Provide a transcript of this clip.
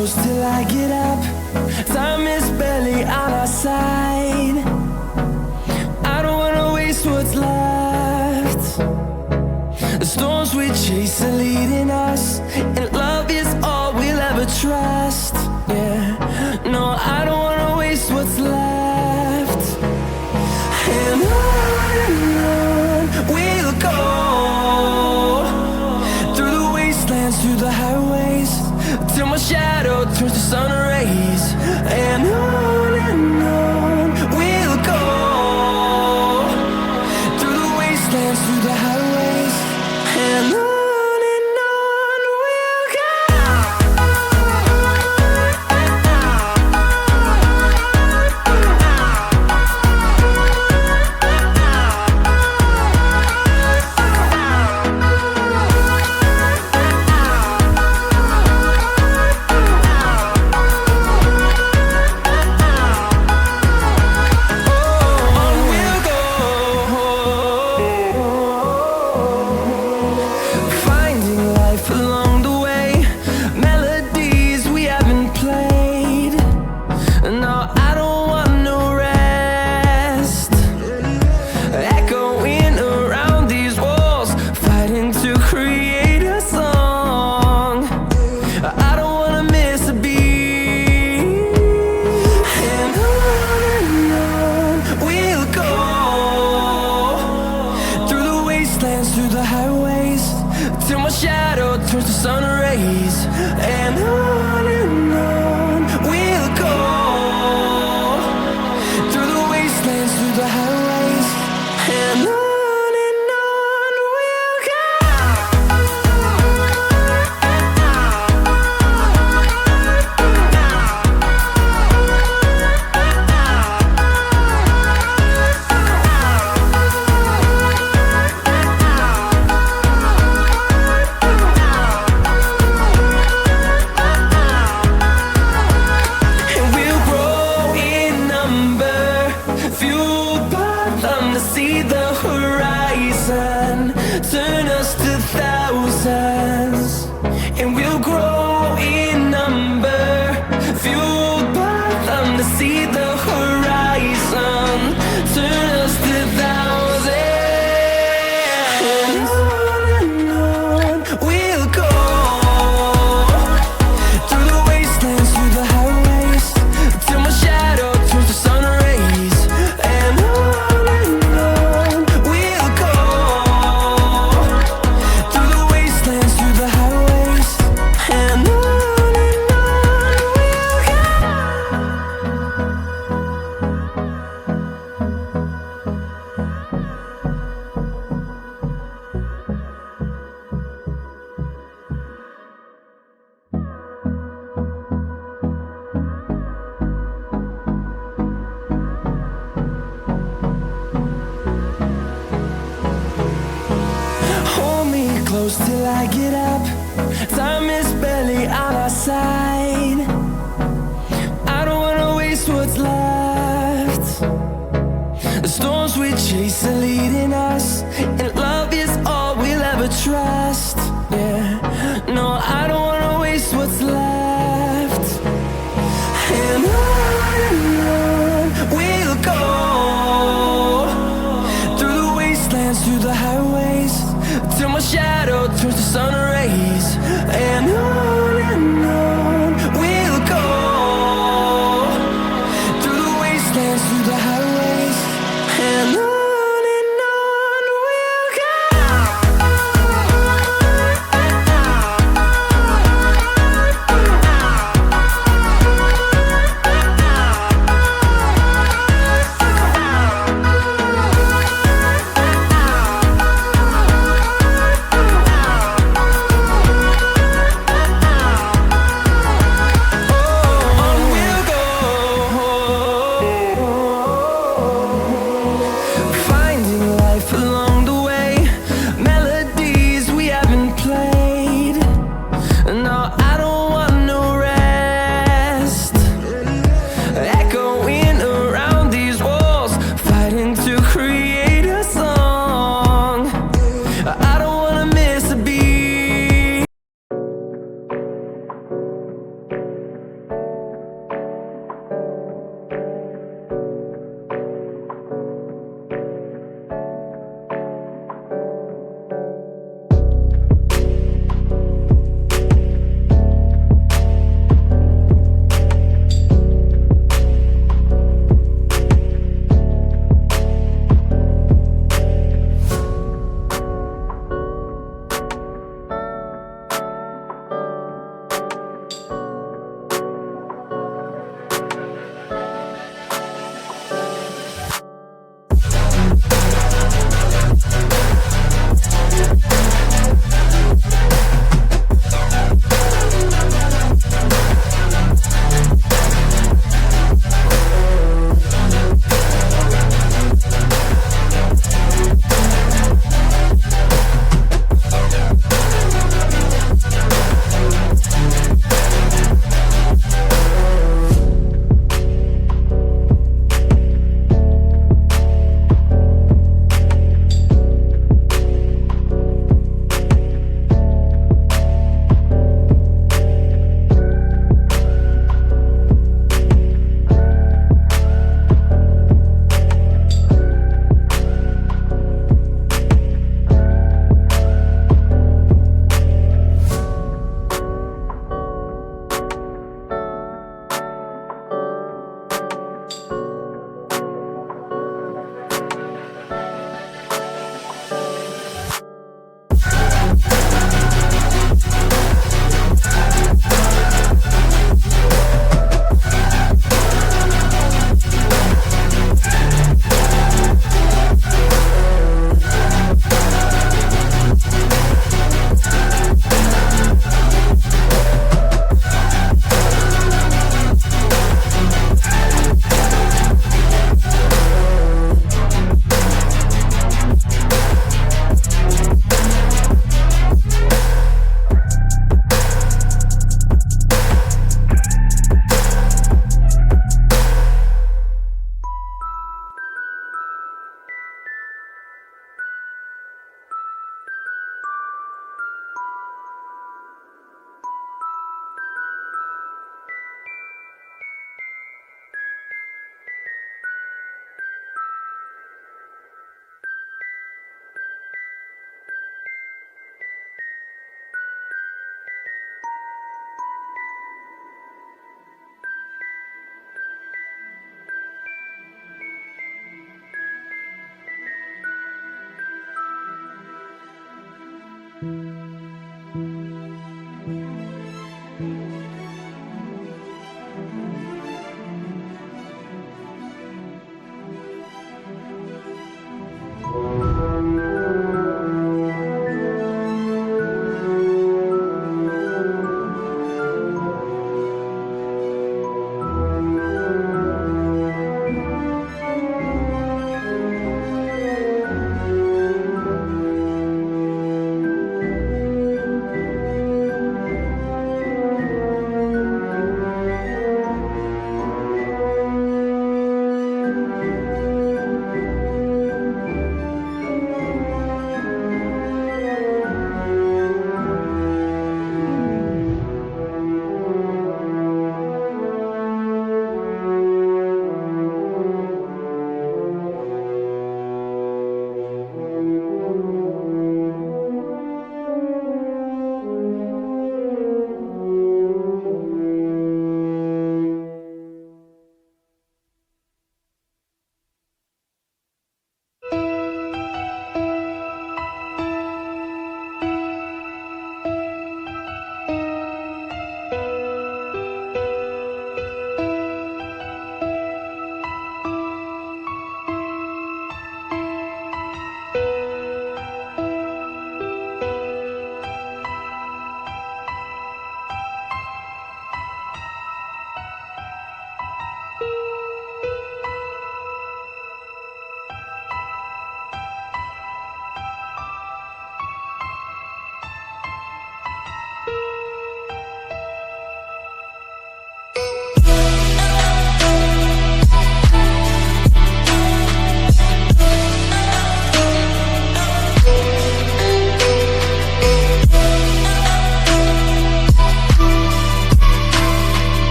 close till I get up. Time is barely on our side. I don't wanna waste what's left. The storms we chase are leading us, and love is all we'll ever trust. Yeah, no, I don't wanna waste what's left. And on we'll go, through the wastelands, through the highways, till my shadow turns to sun rays. And on we'll go, through the wastelands, through the highways, and on. Through the highways, till my shadow turns to sun rays. And on we'll go, through the wastelands, through the highways, and on. See the horizon turn us to thousands, and we'll grow in number, fueled by them to see the horizon turn us to thousands. And on we'll go, through the wastelands, through the highways, till my shadow turns to sun rays. And close till I get up. Time is barely on our side. I don't wanna waste what's left. The storms we chase are leading us, and love is all we'll ever trust. Yeah, no, I don't wanna waste what's left. And on we'll go, through the wastelands, through the highways, till my shadow turns to sun rays. And on we'll go, through the wastelands, through the highways, and on we'll go.